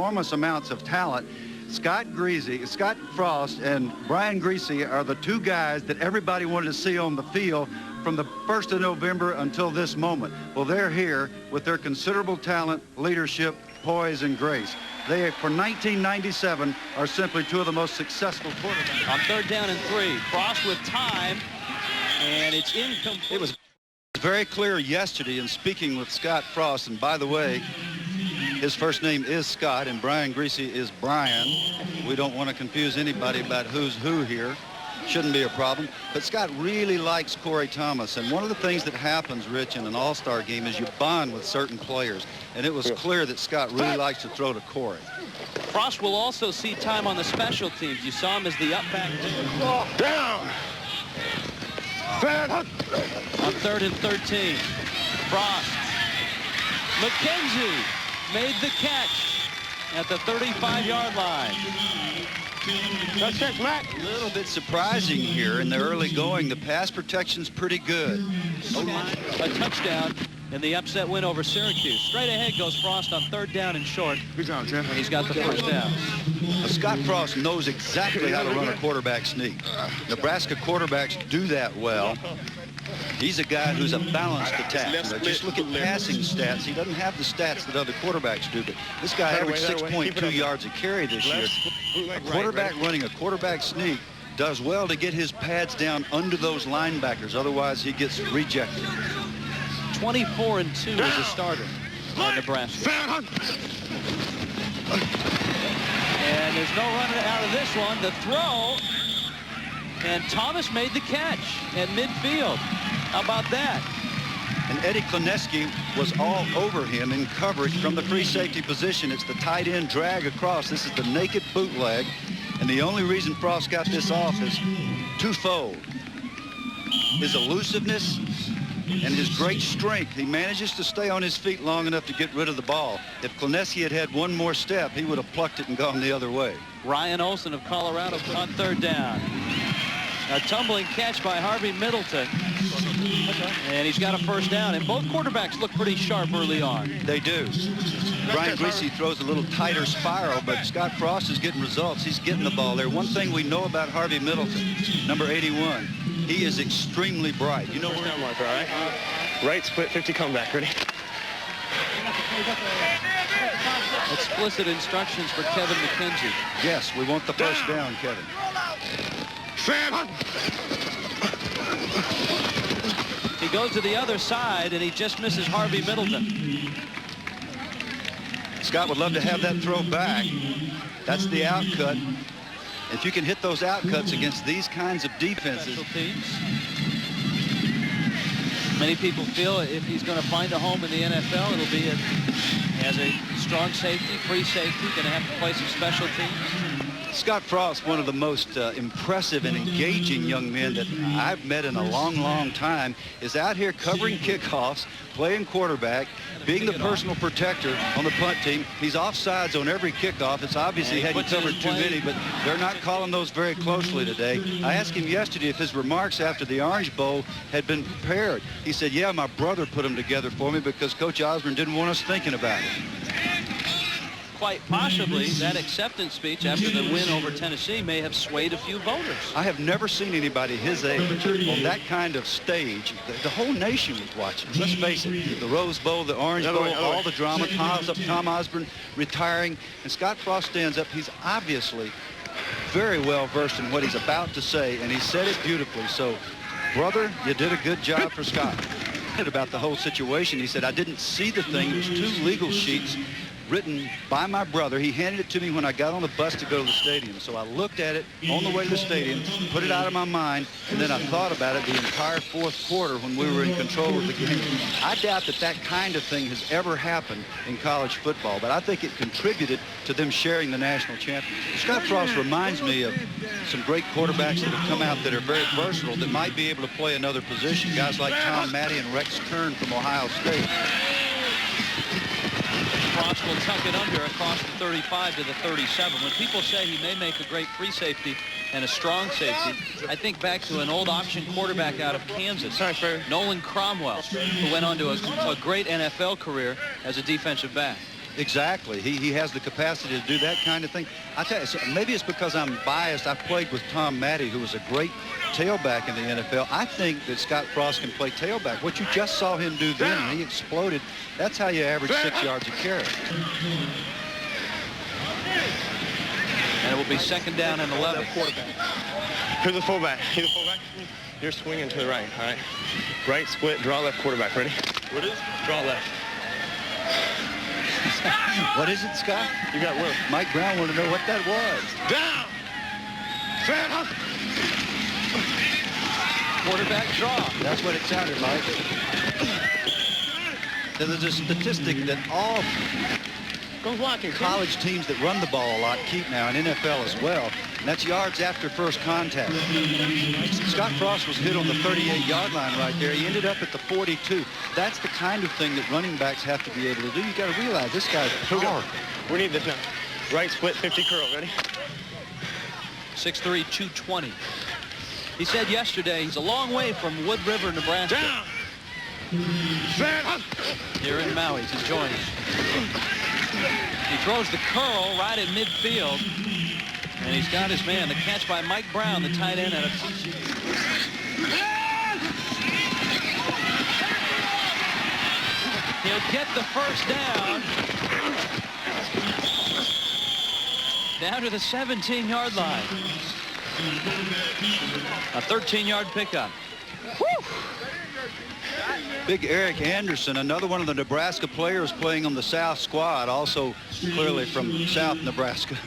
enormous amounts of talent. Scott Frost and Brian Greasy are the two guys that everybody wanted to see on the field from the 1st of November until this moment. Well, they're here with their considerable talent, leadership, poise, and grace. They, for 1997, are simply two of the most successful quarterbacks. On 3rd down and 3, Frost with time, and it's incomplete. It was very clear yesterday in speaking with Scott Frost, and by the way, his first name is Scott, and Brian Greasy is Brian. We don't want to confuse anybody about who's who here. Shouldn't be a problem. But Scott really likes Corey Thomas. And one of the things that happens, Rich, in an all-star game is you bond with certain players. And it was clear that Scott really likes to throw to Corey. Frost will also see time on the special teams. You saw him as the up back. Down. On 3rd and 13. Frost. McKenzie made the catch at the 35-yard line. A little bit surprising here in the early going. The pass protection's pretty good. A touchdown in the upset win over Syracuse. Straight ahead goes Frost on 3rd down and short. And he's got the first down. Now, Scott Frost knows exactly how to run a quarterback sneak. Nebraska quarterbacks do that well. He's a guy who's a balanced attack. Just look at passing stats. He doesn't have the stats that other quarterbacks do, but this guy averaged 6.2 yards a carry this year. A quarterback running a quarterback sneak does well to get his pads down under those linebackers. Otherwise, he gets rejected. 24-2 as a starter on Nebraska. And there's no running out of this one. The throw. And Thomas made the catch at midfield. How about that? And Eddie Kleneski was all over him in coverage from the free safety position. It's the tight end drag across. This is the naked bootleg. And the only reason Frost got this off is twofold. His elusiveness and his great strength. He manages to stay on his feet long enough to get rid of the ball. If Kleneski had had one more step, he would have plucked it and gone the other way. Ryan Olsen of Colorado on 3rd down. A tumbling catch by Harvey Middleton. And he's got a first down. And both quarterbacks look pretty sharp early on. They do. Brian Greasy throws a little tighter spiral, but Scott Frost is getting results. He's getting the ball there. One thing we know about Harvey Middleton, number 81, he is extremely bright. You know where down marker, all right? Right split 50 comeback. Ready? Explicit instructions for Kevin McKenzie. Yes, we want the first down, Kevin. He goes to the other side, and he just misses Harvey Middleton. Scott would love to have that throw back. That's the outcut. If you can hit those outcuts against these kinds of defenses. Many people feel if he's going to find a home in the NFL, it'll be as a strong safety, free safety, going to have to play some special teams. Scott Frost, one of the most impressive and engaging young men that I've met in a long, long time, is out here covering kickoffs, playing quarterback, being the personal protector on the punt team. He's offsides on every kickoff. It's obvious he hadn't covered too many, but they're not calling those very closely today. I asked him yesterday if his remarks after the Orange Bowl had been prepared. He said, yeah, my brother put them together for me because Coach Osborne didn't want us thinking about it. Quite possibly that acceptance speech after the win over Tennessee may have swayed a few voters. I have never seen anybody his age on that kind of stage. The whole nation was watching. Let's face it, the Rose Bowl, the Orange Bowl, all the drama, Tom Osborne retiring, and Scott Frost stands up. He's obviously very well versed in what he's about to say, and he said it beautifully. So, brother, you did a good job for Scott. About the whole situation, he said, I didn't see the thing. It was 2 legal sheets written by my brother. He handed it to me when I got on the bus to go to the stadium. So I looked at it on the way to the stadium, put it out of my mind, and then I thought about it the entire 4th quarter when we were in control of the game. I doubt that that kind of thing has ever happened in college football, but I think it contributed to them sharing the national championship. Scott Frost reminds me of some great quarterbacks that have come out that are very versatile, that might be able to play another position. Guys like Tom Matty and Rex Kern from Ohio State. Frost will tuck it under across the 35 to the 37. When people say he may make a great free safety and a strong safety, I think back to an old option quarterback out of Kansas, Nolan Cromwell, who went on to a great NFL career as a defensive back. Exactly. He has the capacity to do that kind of thing. I tell you, so maybe it's because I'm biased. I played with Tom Matty, who was a great tailback in the NFL. I think that Scott Frost can play tailback. What you just saw him do then, he exploded. That's how you average 6 yards a carry. And it will be 2nd down and 11. Here's the fullback. Here's the fullback. You're swinging to the right, all right? Right, split, draw left, quarterback. Ready? What is it? Draw left. What is it, Scott? You got Will. Mike Brown wanted to know what that was. Down! Quarterback draw. That's what it sounded like. There's a statistic that all college teams that run the ball a lot keep now, in NFL as well, and that's yards after first contact. Scott Frost was hit on the 38-yard line right there. He ended up at the 42. That's the kind of thing that running backs have to be able to do. You got to realize this guy's powerful. We need this now. Right split, 50 curl. Ready? 6'3", 220. He said yesterday he's a long way from Wood River, Nebraska. Down! Here in Maui to join us. He throws the curl right at midfield. And he's got his man. The catch by Mike Brown, the tight end out of TCU. He'll get the first down. Down to the 17-yard line. A 13-yard pickup. Woo! Big Eric Anderson, another one of the Nebraska players playing on the South squad, also clearly from South Nebraska.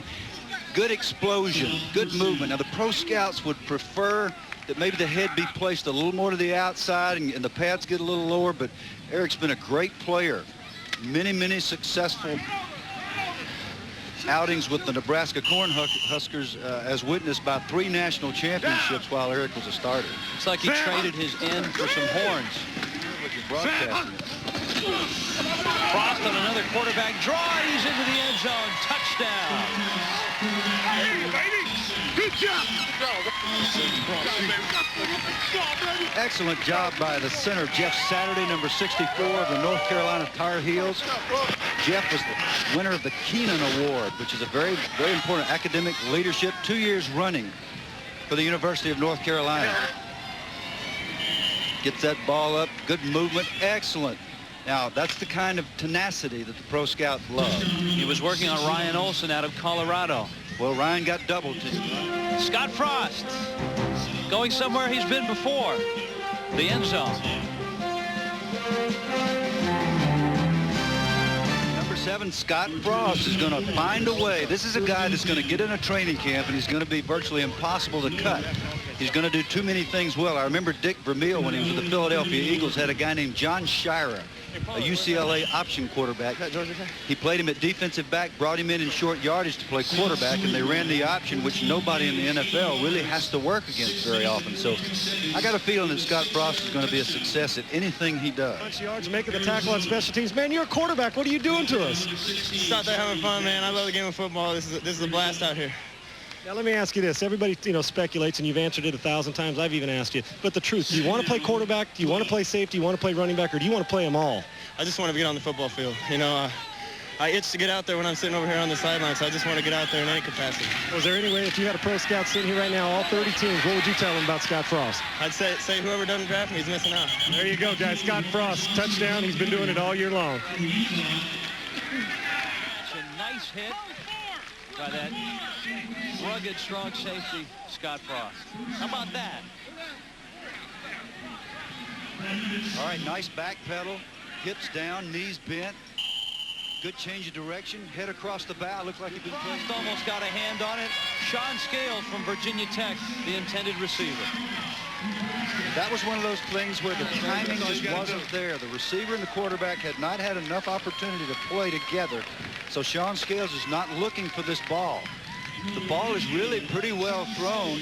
Good explosion, good movement. Now, the pro scouts would prefer that maybe the head be placed a little more to the outside and the pads get a little lower, but Eric's been a great player. Many successful outings with the Nebraska Cornhuskers, as witnessed by 3 national championships while Eric was a starter. It's like he traded his end for some horns. Frost on another quarterback draw. He's into the end zone. Touchdown. Good job. Excellent job by the center, Jeff Saturday, number 64 of the North Carolina Tar Heels. Jeff was the winner of the Keenan Award, which is a very important academic leadership, 2 years running for the University of North Carolina. Gets that ball up, good movement, excellent. Now, that's the kind of tenacity that the pro scouts love. He was working on Ryan Olson out of Colorado. Well, Ryan got double teamed. Scott Frost going somewhere he's been before. The end zone. Number 7, Scott Frost, is going to find a way. This is a guy that's going to get in a training camp, and he's going to be virtually impossible to cut. He's going to do too many things well. I remember Dick Vermeil, when he was with the Philadelphia Eagles, had a guy named John Shira, a UCLA option quarterback. He played him at defensive back, brought him in short yardage to play quarterback, and they ran the option, which nobody in the NFL really has to work against very often. So I got a feeling that Scott Frost is going to be a success at anything he does. Bunch of yards, making the tackle on special teams. Man, you're a quarterback. What are you doing to us? Just out there having fun, man. I love the game of football. This is a blast out here. Now, let me ask you this. Everybody, speculates, and you've answered it 1,000 times. I've even asked you. But the truth, do you want to play quarterback? Do you want to play safety? Do you want to play running back? Or do you want to play them all? I just want to get on the football field. I itch to get out there when I'm sitting over here on the sideline, so I just want to get out there in any capacity. Was there any way, if you had a pro scout sitting here right now, all 30 teams, what would you tell them about Scott Frost? I'd say whoever doesn't draft me is missing out. There you go, guys. Scott Frost, touchdown. He's been doing it all year long. It's a nice hit by that rugged, strong safety, Scott Frost. How about that? All right, nice back pedal, hips down, knees bent. Good change of direction, head across the bow. Looked like he'd been playing. Frost almost got a hand on it. Sean Scales from Virginia Tech, the intended receiver. That was one of those things where the timing just wasn't there. The receiver and the quarterback had not had enough opportunity to play together. So Sean Scales is not looking for this ball. The ball is really pretty well thrown.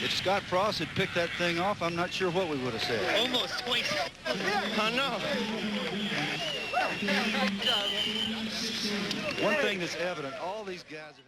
If Scott Frost had picked that thing off, I'm not sure what we would have said. Almost twice. I know. One thing that's evident, all these guys have